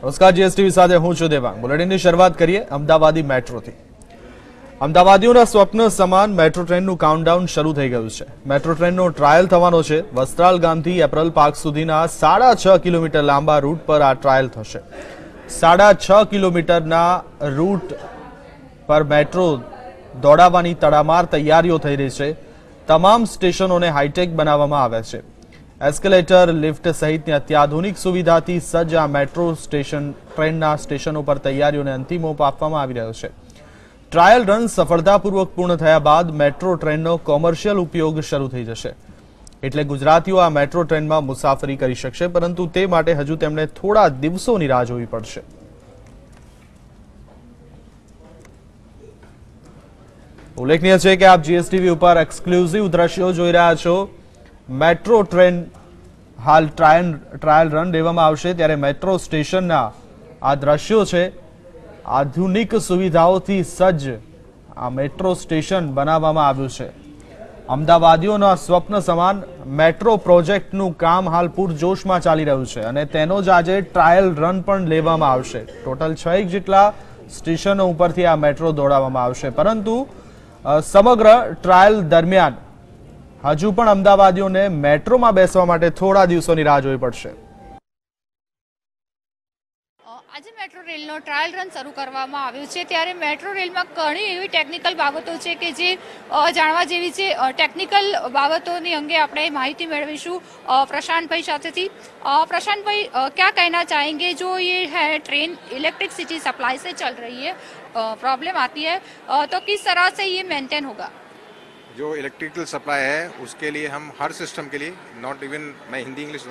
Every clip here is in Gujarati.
નમસ્કાર, જીએસટીવી સાથે હું છું દેવાંગ। બુલેટિનની શરૂઆત કરીએ અમદાવાદી મેટ્રોથી। અમદાવાદીઓના સ્વપ્ન સમાન મેટ્રો ટ્રેનનું કાઉન્ટડાઉન શરૂ થઈ ગયું છે। મેટ્રો ટ્રેનનો ટ્રાયલ થવાનો છે। વસ્ત્રાલ ગામથી એપ્રલ પાર્ક સુધીના 6.5 કિલોમીટર લાંબા રૂટ પર આ ટ્રાયલ થશે। 6.5 કિલોમીટરના રૂટ પર મેટ્રો દોડાવવાની તડામાર તૈયારીઓ થઈ રહી છે। તમામ સ્ટેશનોને હાઈટેક બનાવવામાં આવ્યા છે। એસ્કેલેટર, લિફ્ટ સહિતની અત્યાધુનિક સુવિધાથી સજ્જ આ મેટ્રો સ્ટેશન ટ્રેનના સ્ટેશનો પર તૈયારીઓને અંતિમ ઓપ આપવામાં આવી રહ્યો છે। ટ્રાયલ રન સફળતાપૂર્વક પૂર્ણ થયા બાદ મેટ્રો ટ્રેનનો કોમર્શિયલ ઉપયોગ શરૂ થઈ જશે। એટલે ગુજરાતીઓ આ મેટ્રો ટ્રેનમાં મુસાફરી કરી શકશે, પરંતુ તે માટે હજુ તેમણે થોડા દિવસોની રાહ જોવી પડશે। ઉલ્લેખનીય છે કે આપ જીએસટીવી ઉપર એક્સક્લુઝિવ દ્રશ્યો જોઈ રહ્યા છો। મેટ્રો ટ્રેન હાલ ટ્રાયલ રન લેવામાં આવશે, ત્યારે મેટ્રો સ્ટેશનના આ દ્રશ્યો છે। આધુનિક સુવિધાઓથી સજ્જ આ મેટ્રો સ્ટેશન બનાવવામાં આવ્યું છે। અમદાવાદીઓના સ્વપ્ન સમાન મેટ્રો પ્રોજેક્ટનું કામ હાલ પૂરજોશમાં ચાલી રહ્યું છે અને તેનો જ આજે ટ્રાયલ રન પણ લેવામાં આવશે। ટોટલ 6 જેટલા સ્ટેશનો ઉપરથી આ મેટ્રો દોડાવવામાં આવશે, પરંતુ સમગ્ર ટ્રાયલ દરમિયાન હજુ પણ અમદાવાદીઓને મેટ્રોમાં બેસવા માટે થોડા દિવસોની રાહ જોવી પડશે। આજે મેટ્રો રેલનો ટ્રાયલ રન શરૂ કરવામાં આવ્યો છે, ત્યારે મેટ્રો રેલમાં ઘણી એવી ટેકનિકલ બાબતો છે કે જે જાણવા જેવી છે। ટેકનિકલ બાબતોની અંગે આપણે માહિતી મેળવીશું प्रशांत भाई साथी। प्रशांत भाई, क्या कहना चाहेंगे जो ये है ट्रेन इलेक्ट्रिसिटी सप्लाई से चल रही है, प्रॉब्लम आती है तो किस तरह से ये मेंटेन होगा? जो इलेक्ट्रिकल सप्लाई है उसके लिए हम हर सिस्टम के लिए नॉट इवन, मैं हिंदी इंग्लिश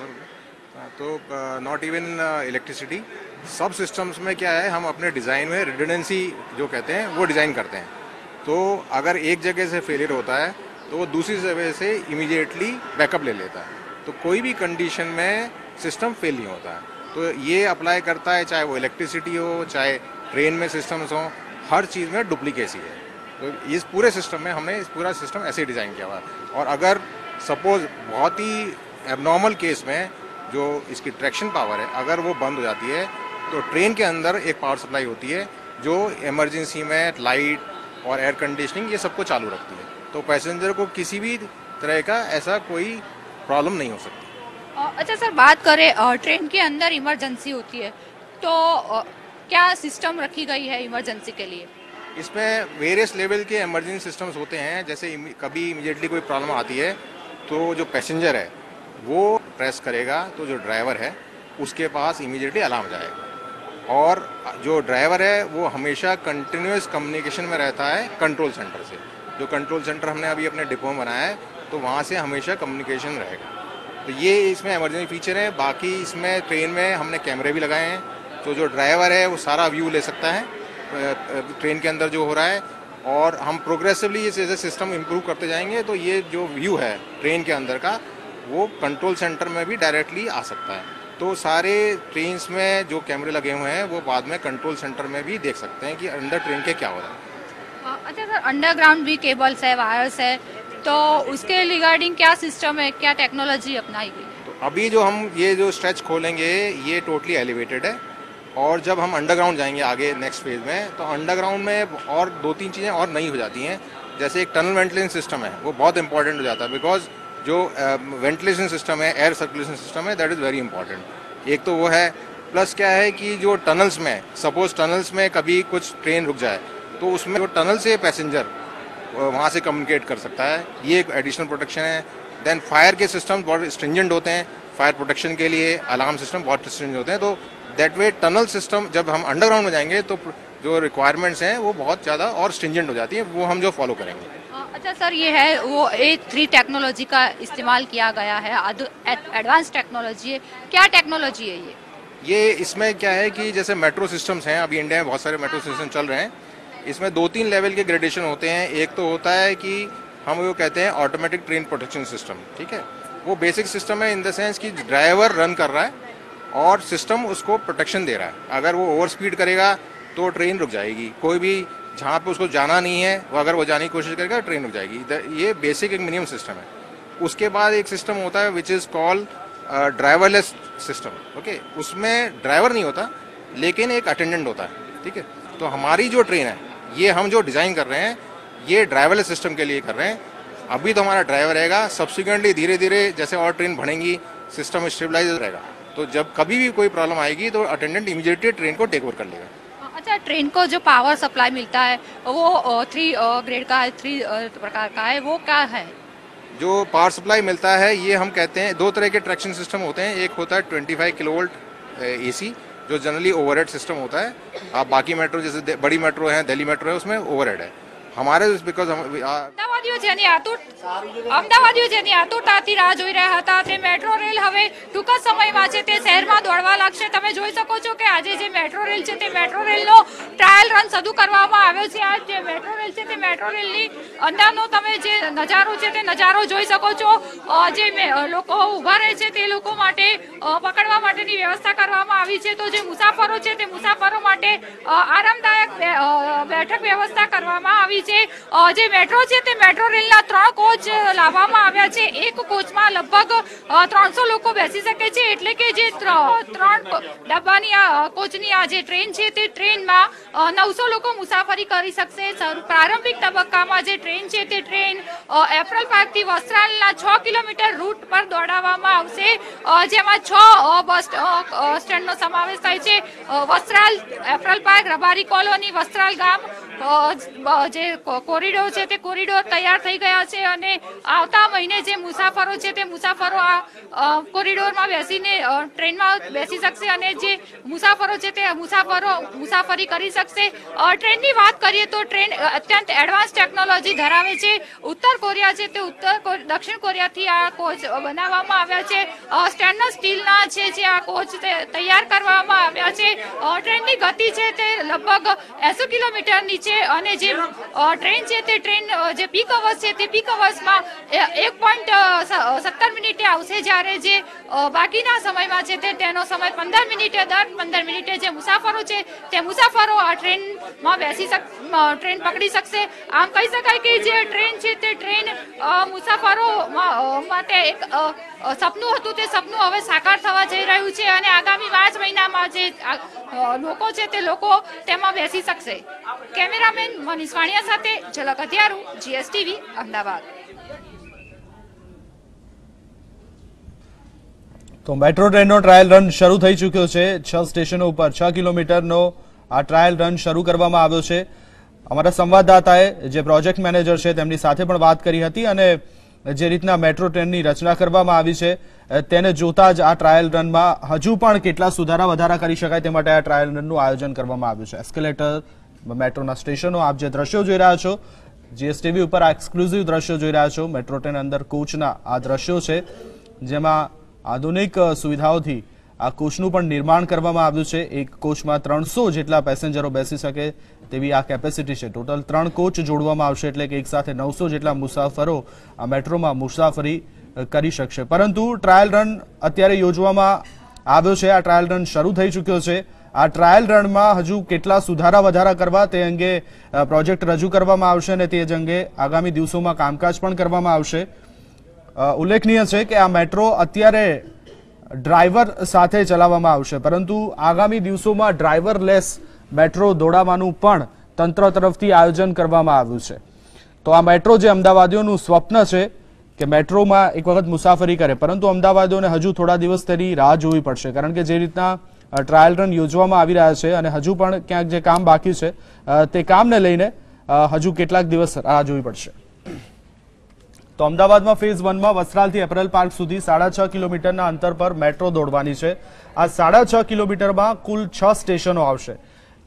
तो नॉट इवन इलेक्ट्रिसिटी, सब सिस्टम्स में क्या है, हम अपने डिज़ाइन में रिडंडेंसी जो कहते हैं वो डिज़ाइन करते हैं। तो अगर एक जगह से फेलियर होता है तो वो दूसरी जगह से इमीडिएटली बैकअप ले लेता है, तो कोई भी कंडीशन में सिस्टम फेल नहीं होता है। तो ये अप्लाई करता है चाहे वो इलेक्ट्रिसिटी हो, चाहे ट्रेन में सिस्टम्स हों, हर चीज़ में डुप्लीकेसी है। तो इस पूरे सिस्टम में हमने इस पूरा सिस्टम ऐसे डिज़ाइन किया हुआ है। और अगर सपोज बहुत ही एबनॉर्मल केस में जो इसकी ट्रैक्शन पावर है अगर वो बंद हो जाती है तो ट्रेन के अंदर एक पावर सप्लाई होती है जो इमरजेंसी में लाइट और एयर कंडीशनिंग ये सबको चालू रखती है, तो पैसेंजर को किसी भी तरह का ऐसा कोई प्रॉब्लम नहीं हो सकती। अच्छा सर, बात करें ट्रेन के अंदर इमरजेंसी होती है तो क्या सिस्टम रखी गई है इमरजेंसी के लिए? इसमें वेरियस लेवल के इमरजेंसी सिस्टम्स होते हैं। जैसे कभी इमीडिएटली कोई प्रॉब्लम आती है तो जो पैसेंजर है वो प्रेस करेगा तो जो ड्राइवर है उसके पास इमीडिएटली अलार्म जाएगा, और जो ड्राइवर है वो हमेशा कंटिन्यूस कम्युनिकेशन में रहता है कंट्रोल सेंटर से। जो कंट्रोल सेंटर हमने अभी अपने डिपो में बनाया है तो वहाँ से हमेशा कम्युनिकेशन रहेगा। तो ये इसमें इमरजेंसी फीचर है। बाकी इसमें ट्रेन में हमने कैमरे भी लगाए हैं, तो जो ड्राइवर है वो सारा व्यू ले सकता है ट्रेन के अंदर जो हो रहा है, और हम प्रोग्रेसिवली ये जैसे सिस्टम इम्प्रूव करते जाएंगे तो ये जो व्यू है ट्रेन के अंदर का वो कंट्रोल सेंटर में भी डायरेक्टली आ सकता है। तो सारे ट्रेन्स में जो कैमरे लगे हुए हैं वो बाद में कंट्रोल सेंटर में भी देख सकते हैं कि अंदर ट्रेन के क्या हो रहा है। अच्छा सर, अंडरग्राउंड भी केबल्स है, वायर्स है, तो उसके रिगार्डिंग क्या सिस्टम है, क्या टेक्नोलॉजी अपनाई गई? तो अभी जो हम ये जो स्ट्रेच खोलेंगे ये टोटली एलिवेटेड है, और जब हम अंडरग्राउंड जाएंगे आगे नेक्स्ट फेज में तो अंडरग्राउंड में और 2-3 चीज़ें और नई हो जाती हैं। जैसे एक टनल वेंटिलेशन सिस्टम है वो बहुत इंपॉर्टेंट हो जाता है, बिकॉज जो वेंटिलेशन सिस्टम है, एयर सर्कुलेशन सिस्टम है, दैट इज़ वेरी इंपॉर्टेंट। एक तो वो है, प्लस क्या है कि जो टनल्स में सपोज टनल्स में कभी कुछ ट्रेन रुक जाए तो उसमें जो टनल से पैसेंजर वहाँ से कम्युनिकेट कर सकता है, ये एक एडिशनल प्रोटेक्शन है। देन फायर के सिस्टम बहुत स्ट्रिंजेंट होते हैं, फायर प्रोटेक्शन के लिए अलार्म सिस्टम बहुत स्ट्रिंजेंट होते हैं। तो दैट वे टनल सिस्टम जब हम अंडरग्राउंड में जाएंगे तो जो रिक्वायरमेंट्स हैं वो बहुत ज़्यादा और स्ट्रिंजेंट हो जाती है, वो हम जो फॉलो करेंगे। अच्छा सर, ये है वो A3 टेक्नोलॉजी का इस्तेमाल किया गया है, एडवांस टेक्नोलॉजी है, क्या टेक्नोलॉजी है ये इसमें क्या है कि जैसे मेट्रो सिस्टम्स हैं, अभी इंडिया में बहुत सारे मेट्रो सिस्टम चल रहे हैं, इसमें 2-3 लेवल के ग्रेडेशन होते हैं। एक तो होता है कि हम वो कहते हैं ऑटोमेटिक ट्रेन प्रोटेक्शन सिस्टम, ठीक है। वो बेसिक सिस्टम है इन द सेंस कि ड्राइवर रन कर रहा है और सिस्टम उसको प्रोटेक्शन दे रहा है। अगर वो ओवर स्पीड करेगा तो ट्रेन रुक जाएगी, कोई भी जहाँ पे उसको जाना नहीं है वो अगर वो जाने की कोशिश करेगा ट्रेन रुक जाएगी। ये बेसिक एक मिनिमम सिस्टम है। उसके बाद एक सिस्टम होता है which is called driverless system. Okay, उसमें ड्राइवर नहीं होता, लेकिन एक अटेंडेंट होता है, ठीक है। तो हमारी जो ट्रेन है, ये हम जो डिज़ाइन कर रहे हैं ये ड्राइवरलेस सिस्टम के लिए कर रहे हैं। अभी तो हमारा ड्राइवर रहेगा, सब्सिक्वेंटली धीरे धीरे जैसे और ट्रेन बढ़ेंगी सिस्टम स्टेबलाइज रहेगा, तो जब कभी भी कोई प्रॉब्लम आएगी तो अटेंडेंट इमीडिएटली ट्रेन को टेक ओवर कर लेगा। अच्छा, ट्रेन को जो पावर सप्लाई मिलता है वो 3 ग्रेड का है, 3 प्रकार का है, वो क्या है? जो पावर सप्लाई मिलता है ये हम कहते हैं 2 तरह के ट्रैक्शन सिस्टम होते हैं। एक होता है 25 किलोवोल्ट AC, जो जनरली ओवरहेड सिस्टम होता है। आप बाकी मेट्रो जैसे बड़ी मेट्रो है, दिल्ली मेट्रो है, उसमें ओवरहेड है। हमारे बिकॉज અમદાવાદીઓ જેની આતુરતાથી રાહ જોઈ રહ્યા હતા તે મેટ્રો રેલ હવે ટૂંક જ સમયમાં છે તે શહેરમાં દોડવા લાગશે। તમે જોઈ શકો છો કે આજે જે મેટ્રો રેલ છે તે મેટ્રો રેલનો ટ્રાયલ રન શરૂ કરવામાં આવ્યો છે। આ જે મેટ્રો રેલ છે તે મેટ્રો રેલની અંદરનો તમે જે નજારો છે તે નજારો જોઈ શકો છો। જે લોકો ઊભા રહે છે તે લોકો માટે પકડવા માટેની વ્યવસ્થા કરવામાં આવી છે। તો જે મુસાફરો છે તે મુસાફરો માટે આરામદાયક બેઠક વ્યવસ્થા કરવામાં આવી છે। જે મેટ્રો છે તે મેટ્રો રેલના 3 કોચ લાવવામાં આવ્યા છે। એક કોચમાં લગભગ 300 લોકો બેસી શકે છે, એટલે કે જે 3 ડબ્બાની કોચની આ જે ટ્રેન છે તે ટ્રેનમાં 900 લોકો મુસાફરી કરી શકશે। પ્રારંભિક તબક્કામાં જે ટ્રેન છે તે ટ્રેન એપ્રલ પાર્કથી વસ્ત્રાલના 6 કિલોમીટર રૂટ પર દોડાવવામાં આવશે, જેમાં 6 બસ સ્ટેન્ડનો સમાવેશ થાય છે। Vastral, apparel park, Rabari colony, Vastral ગામ જે કોરિડોર છે તે કોરિડોર તૈયાર થઈ ગયા છે અને આવતા મહિને જે મુસાફરો છે તે મુસાફરો આ કોરિડોરમાં બેસીને ટ્રેનમાં બેસી શકશે અને જે મુસાફરો છે તે મુસાફરી કરી શકશે। ટ્રેનની વાત કરીએ તો ટ્રેન અત્યંત એડવાન્સ ટેકનોલોજી ધરાવે છે। ઉત્તર કોરિયા છે તે દક્ષિણ કોરિયાથી આ કોચ બનાવવામાં આવ્યા છે। સ્ટેનલેસ સ્ટીલના છે જે આ કોચ તૈયાર કરવામાં આવ્યા છે। ટ્રેનની ગતિ છે તે લગભગ 80 કિલોમીટરની છે અને જે ટ્રેન છે તે ટ્રેન જે પીક અવર્સ છે તે પીક અવર્સમાં 1.17 મિનિટે આવશે, જ્યારે જે બાકીના સમયમાં છે તેનો સમય 15 મિનિટે, દર 15 મિનિટે જે મુસાફરો છે તે મુસાફરો આ ટ્રેનમાં ટ્રેન પકડી શકશે। આમ કહી શકાય કે જે ટ્રેન છે તે ટ્રેન મુસાફરો માટે એક સપનું હતું તે સપનું હવે સાકાર થવા જઈ રહ્યું છે અને આગામી માર્ચ મહિનામાં જે લોકો છે તે લોકો તેમાં બેસી શકશે। કેમેરામેન મનીષ વાણિયા સાથે ઝલક હથિયારું, GSTV, અમદાવાદ। તો મેટ્રો ટ્રેનનો ટ્રાયલ રન શરૂ થઈ ચૂક્યો છે। 6 સ્ટેશનો ઉપર 6 કિલોમીટરનો આ ટ્રાયલ રન શરૂ કરવામાં આવ્યો છે। અમારા સંવાદદાતાએ જે પ્રોજેક્ટ મેનેજર છે તેમની સાથે પણ વાત કરી હતી અને જે રીતના મેટ્રો ટ્રેનની રચના કરવામાં આવી છે તેને જોતા જ આ ટ્રાયલ રનમાં હજુ પણ કેટલા સુધારા વધારા કરી શકાય તે માટે આ ટ્રાયલ રનનું આયોજન કરવામાં આવ્યું છે। એસ્કેલેટર, મેટ્રોના સ્ટેશનો, આપ જે દ્રશ્યો જોઈ રહ્યા છો GSTV ઉપર આ એક્સક્લુઝિવ દ્રશ્યો જોઈ રહ્યા છો। મેટ્રો ટ્રેન અંદર કોચના આ દ્રશ્યો છે જેમાં આધુનિક સુવિધાઓથી આ કોચનું પણ નિર્માણ કરવામાં આવ્યું છે। એક કોચમાં 300 જેટલા પેસેન્જરો બેસી શકે તેવી આ કેપેસિટી છે। ટોટલ 3 કોચ જોડવામાં આવશે એટલે કે એક સાથે 900 જેટલા મુસાફરો આ મેટ્રોમાં મુસાફરી કરી શકશે। પરંતુ ટ્રાયલ રન અત્યારે યોજવામાં આવ્યો છે। આ ટ્રાયલ રન શરૂ થઈ ચૂક્યો છે। આ ટ્રાયલ રનમાં હજુ કેટલા સુધારા વધારા કરવા તે અંગે પ્રોજેક્ટ રજૂ કરવામાં આવશે અને તે જ અંગે આગામી દિવસોમાં કામકાજ પણ કરવામાં આવશે। ઉલ્લેખનીય છે કે આ મેટ્રો અત્યારે ડ્રાઈવર સાથે ચલાવવામાં આવશે, પરંતુ આગામી દિવસોમાં ડ્રાઈવરલેસ મેટ્રો દોડાવવાનું પણ તંત્ર તરફથી આયોજન કરવામાં આવ્યું છે। તો આ મેટ્રો જે અમદાવાદીઓનું સ્વપ્ન છે કે મેટ્રોમાં એક વખત મુસાફરી કરે, પરંતુ અમદાવાદીઓને હજુ થોડા દિવસ તેની રાહ જોવી પડશે, કારણ કે જે રીતના ટ્રાયલ રન યોજવામાં આવી રહ્યા છે અને હજુ પણ ક્યાંક જે કામ બાકી છે તે કામને લઈને હજુ કેટલાક દિવસ રાહ જોવી પડશે। તો અમદાવાદમાં ફેઝ 1માં વસ્ત્રાલથી એપરલ પાર્ક સુધી 6.5 કિલોમીટરના અંતર પર મેટ્રો દોડવાની છે। આ 6.5 કિલોમીટરમાં કુલ 6 સ્ટેશનો આવશે।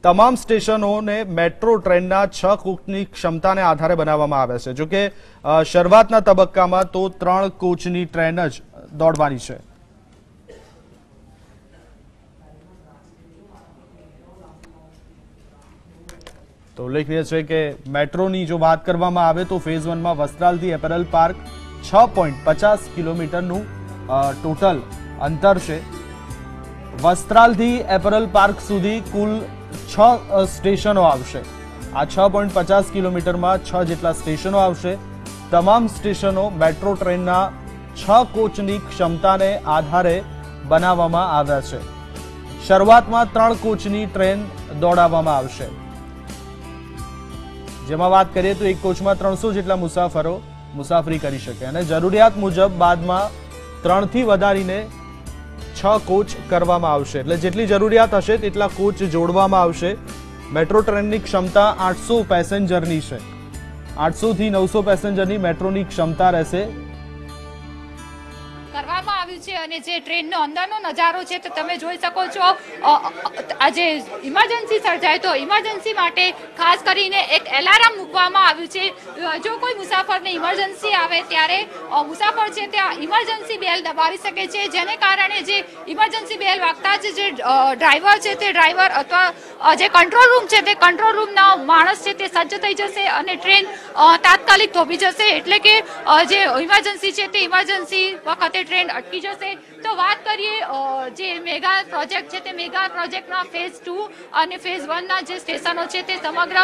તમામ સ્ટેશનોને મેટ્રો ટ્રેનના 6 કોચની ક્ષમતાને આધારે બનાવવામાં આવ્યા છે। જોકે શરૂઆતના તબક્કામાં તો 3 કોચની ટ્રેન જ દોડવાની છે। તો ઉલ્લેખનીય છે કે મેટ્રોની જો વાત કરવામાં આવે તો ફેઝ 1માં વસ્ત્રાલથી એપરલ પાર્ક 6.50 કિલોમીટરનું ટોટલ અંતર છે। વસ્ત્રાલથી એપરલ પાર્ક સુધી કુલ 6 સ્ટેશનો આવશે। આ 6.50 કિલોમીટરમાં 6 જેટલા સ્ટેશનો આવશે। તમામ સ્ટેશનો મેટ્રો ટ્રેનના 6 કોચની ક્ષમતાને આધારે બનાવવામાં આવ્યા છે। શરૂઆતમાં 3 કોચની ટ્રેન દોડાવવામાં આવશે, જેમાં વાત કરીએ તો એક કોચમાં 300 જેટલા મુસાફરો મુસાફરી કરી શકે અને જરૂરિયાત મુજબ બાદમાં 3 થી વધારીને 6 કોચ કરવામાં આવશે. એટલે જેટલી જરૂરિયાત હશે તેટલા કોચ જોડવામાં આવશે. મેટ્રો ટ્રેનની ક્ષમતા 800 પેસેન્જરની છે. 800 થી 900 પેસેન્જરની મેટ્રોની ક્ષમતા રહેશે. કરવામાં આવ્યું છે અને જે ટ્રેનનો અંદરનો નજારો છે તો તમે જોઈ શકો છો. આજે ઇમરજન્સી સર્જાય તો ઇમરજન્સી માટે ખાસ કરીને એક એલાર્મ મૂકવામાં આવ્યું છે. જો કોઈ મુસાફરને ઇમરજન્સી આવે ત્યારે મુસાફર છે ત્યાં ઇમરજન્સી બેલ દબાવી શકે છે, જેને કારણે જે ઇમરજન્સી બેલ વાગતા જ જે ડ્રાઈવર છે તે ડ્રાઈવર અથવા જે કંટ્રોલ રૂમ છે તે કંટ્રોલ રૂમના માણસ છે તે સજ્જ થઈ જશે અને ટ્રેન તાત્કાલિક થોભી જશે. એટલે કે જે ઇમરજન્સી છે તે ઇમરજન્સી વખતે ટ્રેન અટકી જશે. તો વાત કરીએ જે મેગા પ્રોજેક્ટ છે તે મેગા પ્રોજેક્ટના ફેઝ 2 અને ફેઝ 1ના જે સ્ટેશનો છે તે સમગ્ર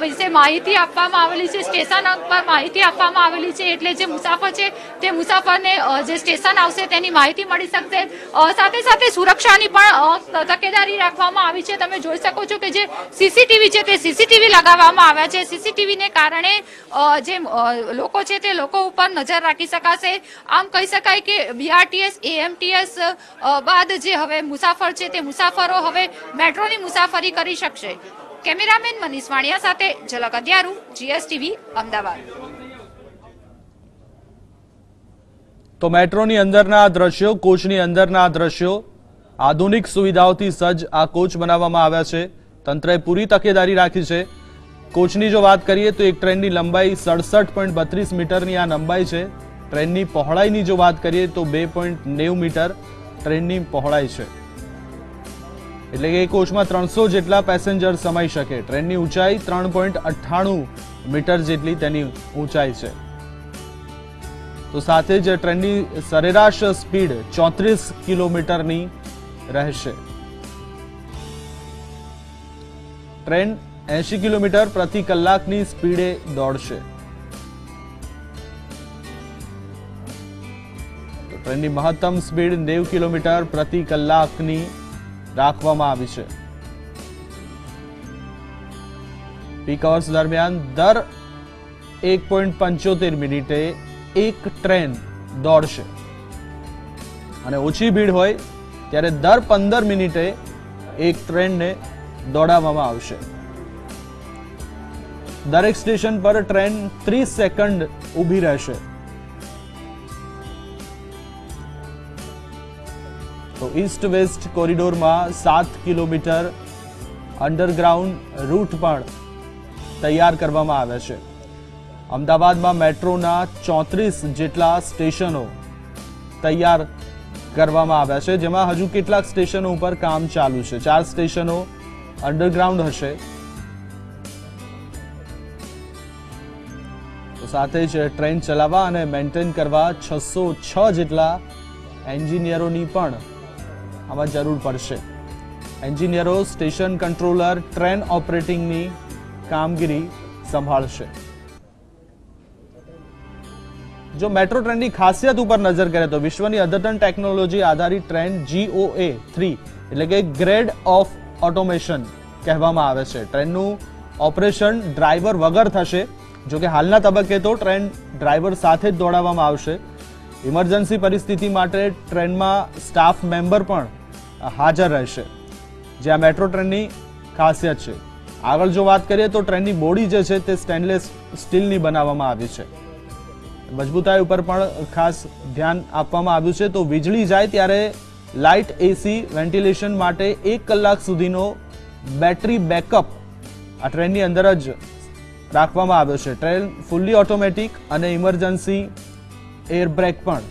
વિશે માહિતી આપવામાં આવેલી છે. સ્ટેશન પર માહિતી આપવામાં આવેલી છે એટલે જે મુસાફર છે તે મુસાફરને જે સ્ટેશન આવશે તેની માહિતી મળી શકશે. સાથે સાથે સુરક્ષાની પણ તકેદારી રાખવામાં આવી છે. તમે જોઈ શકો છો કે જે સીસીટીવી છે તે સીસીટીવી લગાવવામાં આવ્યા છે. સીસીટીવીને કારણે જે લોકો છે તે લોકો ઉપર નજર રાખી શકાશે. આમ કહી શકાય કે બીઆરટીએસ એએમટીએસ બાદ જે હવે મુસાફર છે તે મુસાફરો હવે મેટ્રોની મુસાફરી કરી શકશે. કેમેરામેન મનીષ વાણિયા સાથે ઝલક અધ્યારું, જીએસટીવી, અમદાવાદ. તો મેટ્રોની અંદરના આ દ્રશ્યો, કોચની અંદરના આ દ્રશ્યો, આધુનિક સુવિધાઓથી સજ્જ આ કોચ બનાવવામાં આવ્યા છે. તંત્રએ પૂરી તકેદારી રાખી છે. કોચની જો વાત કરીએ તો એક ટ્રેનની લંબાઈ 67.32 મીટરની આ લંબાઈ છે. ટ્રેનની પહોળાઈની જો વાત કરીએ તો 2.90 મીટર ટ્રેનની પહોળાઈ છે. એટલે કે કોચમાં 300 જેટલા પેસેન્જર સમાઈ શકે. ટ્રેનની ઊંચાઈ 3.98 મીટર જેટલી તેની ઊંચાઈ છે. તો સાથે જ ટ્રેનની સરેરાશ સ્પીડ 34 કિલોમીટરની રહેશે. ટ્રેન 80 કિલોમીટર પ્રતિ કલાકની સ્પીડે દોડશે. ટ્રેનની મહત્તમ સ્પીડ 90 કિલોમીટર પ્રતિ કલાકની રાખવામાં આવી છે. પીક અવર્સ દરમિયાન દર 1.75 મિનિટે એક ટ્રેન દોડશે અને ઓછી ભીડ હોય ત્યારે દર 15 મિનિટે એક ટ્રેનને દોડાવવામાં આવશે. દરેક સ્ટેશન પર ટ્રેન 30 સેકન્ડ ઊભી રહેશે. તો ઈસ્ટ વેસ્ટ કોરિડોરમાં 7 કિલોમીટર અંડરગ્રાઉન્ડ રૂટ પણ તૈયાર કરવામાં આવ્યા છે. અમદાવાદમાં મેટ્રોના 34 જેટલા સ્ટેશનો તૈયાર કરવામાં આવ્યા છે, જેમાં હજુ કેટલાક સ્ટેશનો ઉપર કામ ચાલુ છે. 4 સ્ટેશનો અંડરગ્રાઉન્ડ હશે. તો સાથે જ ટ્રેન ચલાવવા અને મેન્ટેન કરવા 606 જેટલા એન્જિનિયરોની પણ આમાં જરૂર પડશે. એન્જિનિયરો, સ્ટેશન કંટ્રોલર, ટ્રેન ઓપરેટિંગની કામગીરી સંભાળશે. જો મેટ્રો ટ્રેનની ખાસિયત ઉપર નજર કરીએ તો વિશ્વની અદ્યતન ટેકનોલોજી આધારિત ટ્રેન GOA3 એટલે કે ગ્રેડ ઓફ ઓટોમેશન કહેવામાં આવે છે. ટ્રેનનું ઓપરેશન ડ્રાઈવર વગર થશે. જો કે હાલના તબક્કે તો ટ્રેન ડ્રાઈવર સાથે જ દોડાવવામાં આવશે. ઇમરજન્સી પરિસ્થિતિ માટે ટ્રેનમાં સ્ટાફ મેમ્બર પણ હાજર રહેશે, જે આ મેટ્રો ટ્રેનની ખાસિયત છે. આગળ જો વાત કરીએ તો ટ્રેનની બોડી જે છે તે સ્ટેનલેસ સ્ટીલની બનાવવામાં આવી છે. મજબૂતાઈ ઉપર પણ ખાસ ધ્યાન આપવામાં આવ્યું છે. તો વીજળી જાય ત્યારે લાઇટ, એસી, વેન્ટિલેશન માટે 1 કલાક સુધીનો બેટરી બેકઅપ આ ટ્રેનની અંદર જ રાખવામાં આવ્યો છે. ટ્રેન ફૂલ્લી ઓટોમેટિક અને ઇમરજન્સી એર બ્રેક પણ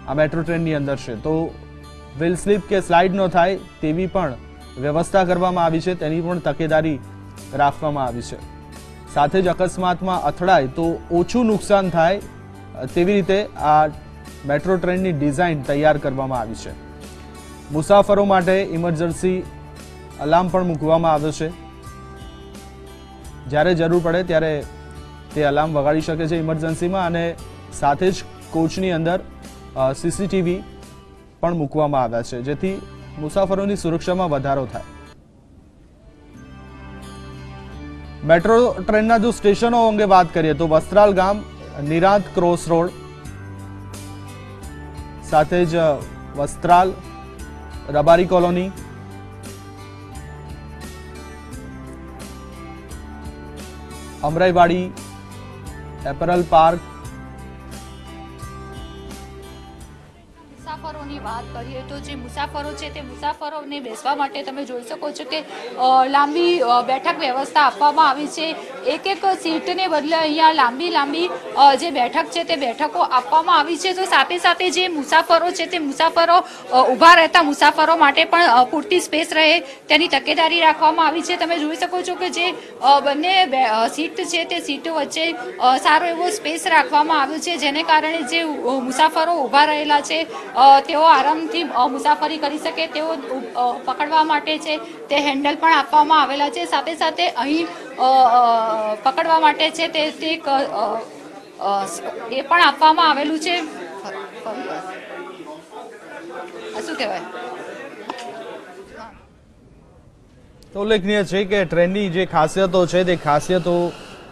આ મેટ્રો ટ્રેનની અંદર છે. તો વ્હીલ સ્લીપ કે સ્લાઇડ ન થાય તેવી પણ વ્યવસ્થા કરવામાં આવી છે. તેની પણ તકેદારી રાખવામાં આવી છે. સાથે જ અકસ્માતમાં અથડાય તો ઓછું નુકસાન થાય તેવી રીતે આ મેટ્રો ટ્રેનની ડિઝાઇન તૈયાર કરવામાં આવી છે. મુસાફરો માટે ઇમરજન્સી અલાર્મ પણ મૂકવામાં આવ્યો છે. જ્યારે જરૂર પડે ત્યારે તે અલાર્મ વગાડી શકે છે ઇમરજન્સીમાં. અને સાથે જ કોચની અંદર સીસીટીવી પણ મૂકવામાં આવ્યા છે, જેથી મુસાફરોની સુરક્ષામાં વધારો થાય। મેટ્રો ટ્રેનના જો સ્ટેશનો અંગે વાત કરીએ તો વસ્ત્રાલ ગામ, નિરાંત ક્રોસ રોડ, સાથે જ Vastral, Rabari colony, Amraiwadi, apparel park. મુસાફરોની વાત કરીએ તો જે મુસાફરો છે તે મુસાફરોને બેસવા માટે તમે જોઈ શકો છો કે લાંબી બેઠક વ્યવસ્થા આપવામાં આવી છે। એક એક સીટને બદલે અહીંયા લાંબી જે બેઠક છે તે બેઠકો આપવામાં આવી છે। તો સાથે સાથે જે મુસાફરો છે તે મુસાફરો ઊભા રહેતા મુસાફરો માટે પણ પૂરતી સ્પેસ રહે તેની તકેદારી રાખવામાં આવી છે। તમે જોઈ શકો છો કે જે બંને સીટ છે તે સીટો વચ્ચે સારો એવો સ્પેસ રાખવામાં આવ્યો છે, જેને કારણે જે મુસાફરો ઊભા રહેલા છે તેઓ આરામથી મુસાફરી કરી શકે। તેઓ પકડવા માટે છે તે હેન્ડલ પણ આપવામાં આવેલા છે। સાથે સાથે અહીં પકડવા માટે છે તે એ પણ આપવામાં આવેલું છે। શું કહેવાય, તો ઉલ્લેખનીય છે કે ટ્રેનની જે ખાસિયતો છે તે ખાસિયતો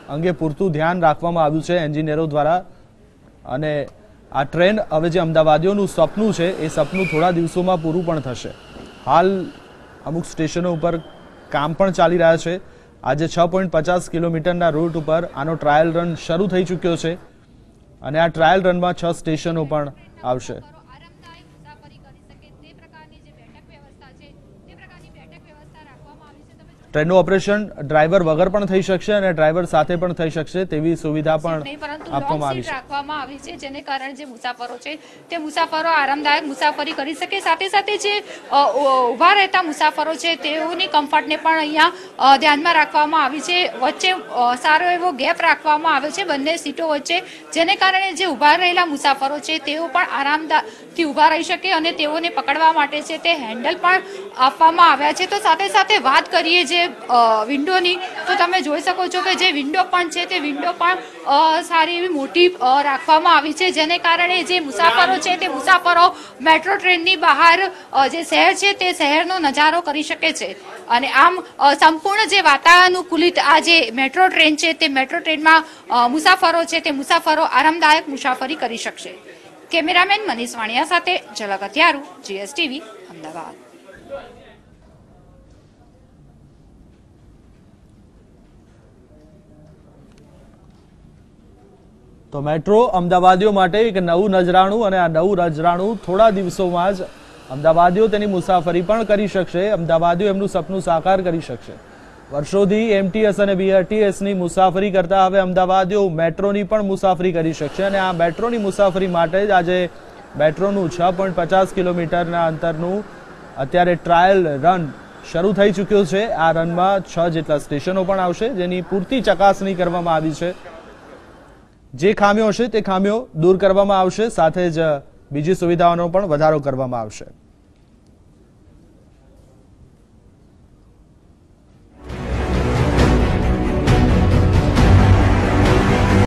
અંગે પૂરતું ધ્યાન રાખવામાં આવ્યું છે એન્જિનિયરો દ્વારા। અને આ ટ્રેન હવે જે અમદાવાદીઓનું સપનું છે એ સપનું થોડા દિવસોમાં પૂરું પણ થશે। હાલ અમુક સ્ટેશનો ઉપર કામ પણ ચાલી રહ્યા છે। આજે 6.50 કિલોમીટરના રૂટ ઉપર આનો ટ્રાયલ રન શરૂ થઈ ચૂક્યો છે અને આ ટ્રાયલ રનમાં 6 સ્ટેશનો પણ આવશે। આરામદાયક મુસાફરી કરી શકે તે પ્રકારની જે બેઠક વ્યવસ્થા છે તે પ્રકારની બેઠક વ્યવસ્થા રાખવામાં આવી છે। તમે ટ્રેનનું ઓપરેશન ડ્રાઈવર વગર પણ થઈ શકશે અને ડ્રાઈવર સાથે પણ થઈ શકશે તેવી સુવિધા પણ નહીં પરંતુ આપવામાં લોંગ આવી સીટ છે। રાખવામાં આવી છે, જેને કારણે જે મુસાફરો છે તે મુસાફરો આરામદાયક મુસાફરી કરી શકે। સાથે સાથે જે ઊભા રહેતા મુસાફરો છે તેઓની કમ્ફર્ટને પણ અહીંયા ધ્યાનમાં રાખવામાં આવી છે। વચ્ચે સારો એવો ગેપ રાખવામાં આવ્યો છે બંને સીટો વચ્ચે, જેને કારણે જે ઊભા રહેલા મુસાફરો છે તેઓ પણ આરામથી ઊભા રહી શકે અને તેઓને પકડવા માટે છે તે હેન્ડલ પણ આપવામાં આવ્યા છે। તો સાથે સાથે વાત કરીએ જે વિન્ડોની, તો તમે જોઈ શકો છો કે જે વિન્ડો પણ છે તે વિન્ડો પણ સારી એવી મોટી રાખવામાં આવી છે, જેને કારણે જે મુસાફરો છે તે મુસાફરો મેટ્રો ટ્રેનની બહાર જે શહેર છે તે શહેરનો નજારો કરી શકે છે। અને આમ સંપૂર્ણ જે વાતાનુકૂલિત આ જે મેટ્રો ટ્રેન છે તે મેટ્રો ટ્રેનમાં મુસાફરો છે તે મુસાફરો આરામદાયક મુસાફરી કરી શકશે। કેમેરામેન મનીષ વાણિયા સાથે ઝલક હથિયારુ, GSTV, અમદાવાદ। તો મેટ્રો અમદાવાદીઓ માટે એક નવું નજરાણું અને આ નવું નજરાણું થોડા દિવસોમાં જ અમદાવાદીઓ તેની મુસાફરી પણ કરી શકશે। અમદાવાદીઓ એમનું સપનું સાકાર કરી શકશે। વર્ષોથી MTS અને BRTSની મુસાફરી કરતા હવે અમદાવાદીઓ મેટ્રોની પણ મુસાફરી કરી શકશે અને આ મેટ્રોની મુસાફરી માટે જ આજે મેટ્રોનું 6.50 કિલોમીટરના અંતરનું અત્યારે ટ્રાયલ રન શરૂ થઈ ચૂક્યો છે। આ રનમાં 6 જેટલા સ્ટેશનો પણ આવશે, જેની પૂરતી ચકાસણી કરવામાં આવી છે। જે ખામીઓ હશે તે ખામીઓ દૂર કરવામાં આવશે, સાથે જ બીજી સુવિધાઓનો પણ વધારો કરવામાં આવશે।